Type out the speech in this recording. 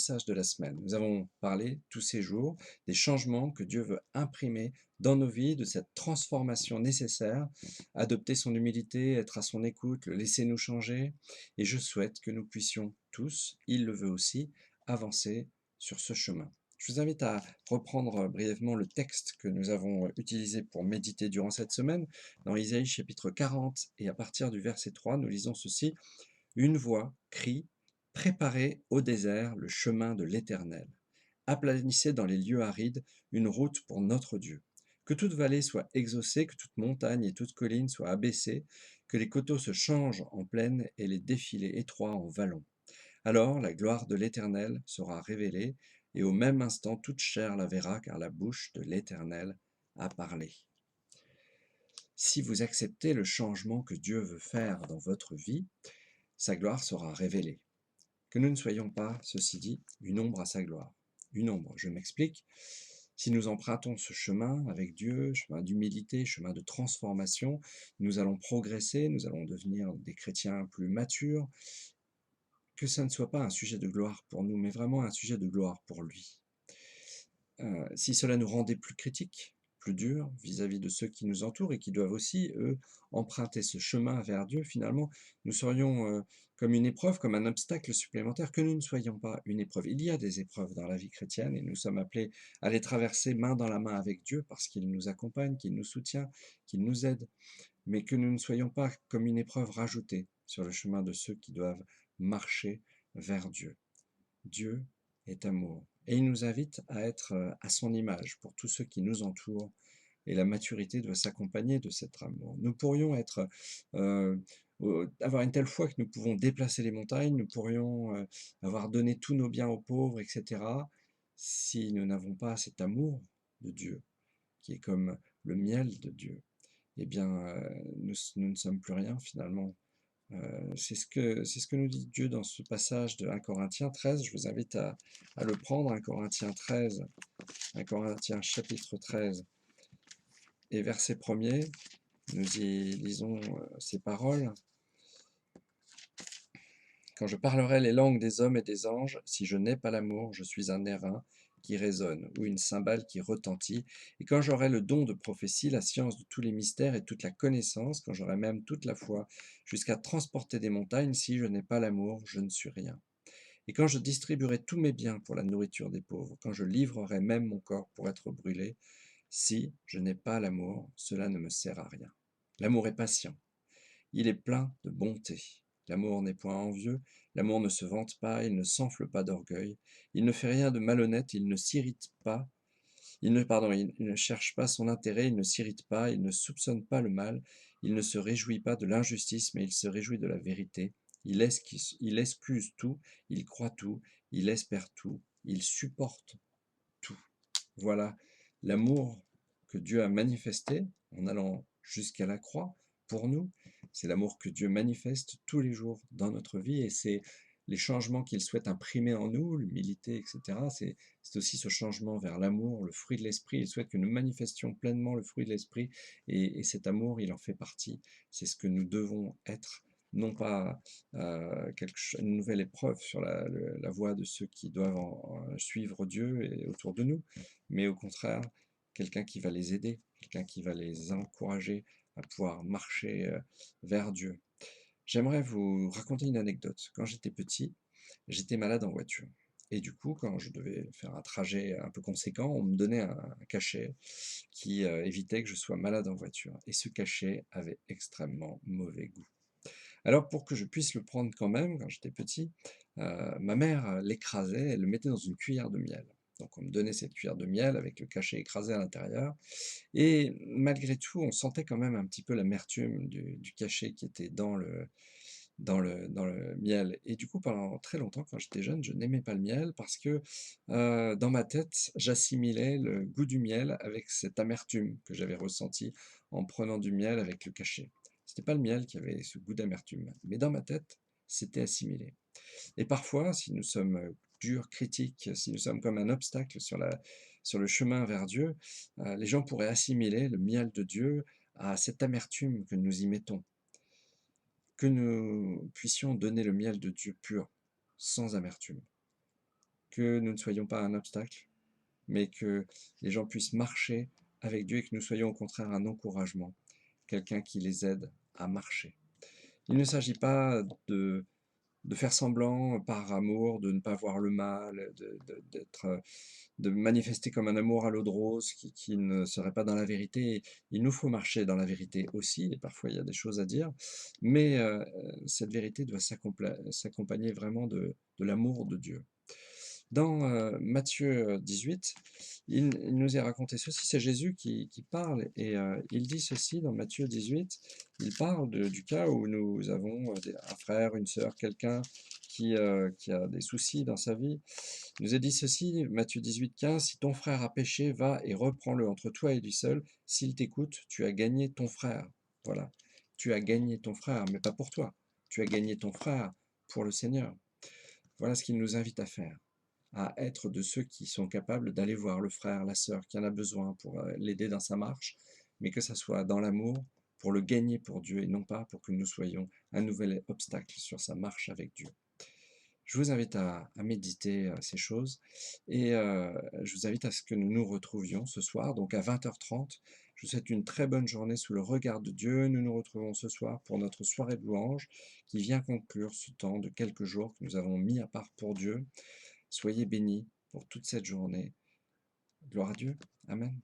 message de la semaine. Nous avons parlé tous ces jours des changements que Dieu veut imprimer dans nos vies, de cette transformation nécessaire, adopter son humilité, être à son écoute, le laisser nous changer. Et je souhaite que nous puissions tous, il le veut aussi, avancer sur ce chemin. Je vous invite à reprendre brièvement le texte que nous avons utilisé pour méditer durant cette semaine. Dans Isaïe chapitre 40 et à partir du verset 3, nous lisons ceci. Une voix crie, préparez au désert le chemin de l'Éternel. Aplanissez dans les lieux arides une route pour notre Dieu. Que toute vallée soit exaucée, que toute montagne et toute colline soient abaissées, que les coteaux se changent en plaine et les défilés étroits en vallons. Alors la gloire de l'Éternel sera révélée, et au même instant toute chair la verra, car la bouche de l'Éternel a parlé. Si vous acceptez le changement que Dieu veut faire dans votre vie, sa gloire sera révélée. Que nous ne soyons pas, ceci dit, une ombre à sa gloire. Une ombre, je m'explique. Si nous empruntons ce chemin avec Dieu, chemin d'humilité, chemin de transformation, nous allons progresser, nous allons devenir des chrétiens plus matures, que ça ne soit pas un sujet de gloire pour nous, mais vraiment un sujet de gloire pour lui. Si cela nous rendait plus critiques, plus durs vis-à-vis de ceux qui nous entourent et qui doivent aussi, eux, emprunter ce chemin vers Dieu, finalement, nous serions comme une épreuve, comme un obstacle supplémentaire, que nous ne soyons pas une épreuve. Il y a des épreuves dans la vie chrétienne et nous sommes appelés à les traverser main dans la main avec Dieu parce qu'il nous accompagne, qu'il nous soutient, qu'il nous aide, mais que nous ne soyons pas comme une épreuve rajoutée sur le chemin de ceux qui doivent marcher vers Dieu. Dieu est amour. Et il nous invite à être à son image pour tous ceux qui nous entourent. Et la maturité doit s'accompagner de cet amour. Nous pourrions être, avoir une telle foi que nous pouvons déplacer les montagnes, nous pourrions avoir donné tous nos biens aux pauvres, etc. Si nous n'avons pas cet amour de Dieu, qui est comme le miel de Dieu, eh bien, nous ne sommes plus rien finalement. C'est ce que nous dit Dieu dans ce passage de 1 Corinthiens 13. Je vous invite à le prendre, 1 Corinthiens 13, 1 Corinthiens chapitre 13 et verset 1er. Nous y lisons ces paroles. Quand je parlerai les langues des hommes et des anges, si je n'ai pas l'amour, je suis un airain qui résonne ou une cymbale qui retentit. Et quand j'aurai le don de prophétie, la science de tous les mystères et toute la connaissance, quand j'aurai même toute la foi jusqu'à transporter des montagnes, si je n'ai pas l'amour, je ne suis rien. Et quand je distribuerai tous mes biens pour la nourriture des pauvres, quand je livrerai même mon corps pour être brûlé, si je n'ai pas l'amour, cela ne me sert à rien. L'amour est patient, il est plein de bonté. L'amour n'est point envieux, l'amour ne se vante pas, il ne s'enfle pas d'orgueil, il ne fait rien de malhonnête, il ne s'irrite pas, il ne cherche pas son intérêt, il ne s'irrite pas, il ne soupçonne pas le mal, il ne se réjouit pas de l'injustice, mais il se réjouit de la vérité. Il excuse tout, il croit tout, il espère tout, il supporte tout. Voilà l'amour que Dieu a manifesté en allant jusqu'à la croix pour nous. C'est l'amour que Dieu manifeste tous les jours dans notre vie et c'est les changements qu'il souhaite imprimer en nous, l'humilité, etc. C'est aussi ce changement vers l'amour, le fruit de l'esprit. Il souhaite que nous manifestions pleinement le fruit de l'esprit et cet amour, il en fait partie. C'est ce que nous devons être, non pas une nouvelle épreuve sur la voie de ceux qui doivent suivre Dieu et autour de nous, mais au contraire, quelqu'un qui va les aider, quelqu'un qui va les encourager à pouvoir marcher vers Dieu. J'aimerais vous raconter une anecdote. Quand j'étais petit, j'étais malade en voiture. Et du coup, quand je devais faire un trajet un peu conséquent, on me donnait un cachet qui évitait que je sois malade en voiture. Et ce cachet avait extrêmement mauvais goût. Alors pour que je puisse le prendre quand même, quand j'étais petit, ma mère l'écrasait, elle le mettait dans une cuillère de miel. Donc on me donnait cette cuillère de miel avec le cachet écrasé à l'intérieur. Et malgré tout, on sentait quand même un petit peu l'amertume du cachet qui était dans le miel. Et du coup, pendant très longtemps, quand j'étais jeune, je n'aimais pas le miel parce que dans ma tête, j'assimilais le goût du miel avec cette amertume que j'avais ressentie en prenant du miel avec le cachet. C'était pas le miel qui avait ce goût d'amertume, mais dans ma tête, c'était assimilé. Et parfois, si nous sommes durs, critiques, si nous sommes comme un obstacle sur le chemin vers Dieu, les gens pourraient assimiler le miel de Dieu à cette amertume que nous y mettons. Que nous puissions donner le miel de Dieu pur, sans amertume. que nous ne soyons pas un obstacle, mais que les gens puissent marcher avec Dieu et que nous soyons au contraire un encouragement, quelqu'un qui les aide à marcher. Il ne s'agit pas de faire semblant par amour, de ne pas voir le mal, de manifester comme un amour à l'eau de rose qui ne serait pas dans la vérité. Il nous faut marcher dans la vérité aussi, et parfois il y a des choses à dire, mais cette vérité doit s'accompagner vraiment de l'amour de Dieu. Dans Matthieu 18, il nous est raconté ceci, c'est Jésus qui parle, et il dit ceci dans Matthieu 18, il parle du cas où nous avons un frère, une sœur, quelqu'un qui a des soucis dans sa vie. Il nous a dit ceci, Matthieu 18, 15, si ton frère a péché, va et reprends-le entre toi et lui seul. S'il t'écoute, tu as gagné ton frère. Voilà, tu as gagné ton frère, mais pas pour toi. Tu as gagné ton frère pour le Seigneur. Voilà ce qu'il nous invite à être de ceux qui sont capables d'aller voir le frère, la sœur qui en a besoin pour l'aider dans sa marche, mais que ça soit dans l'amour, pour le gagner pour Dieu et non pas pour que nous soyons un nouvel obstacle sur sa marche avec Dieu. Je vous invite à méditer ces choses et je vous invite à ce que nous nous retrouvions ce soir, donc à 20h30. Je vous souhaite une très bonne journée sous le regard de Dieu. Nous nous retrouvons ce soir pour notre soirée de louange qui vient conclure ce temps de quelques jours que nous avons mis à part pour Dieu. Soyez bénis pour toute cette journée. Gloire à Dieu. Amen.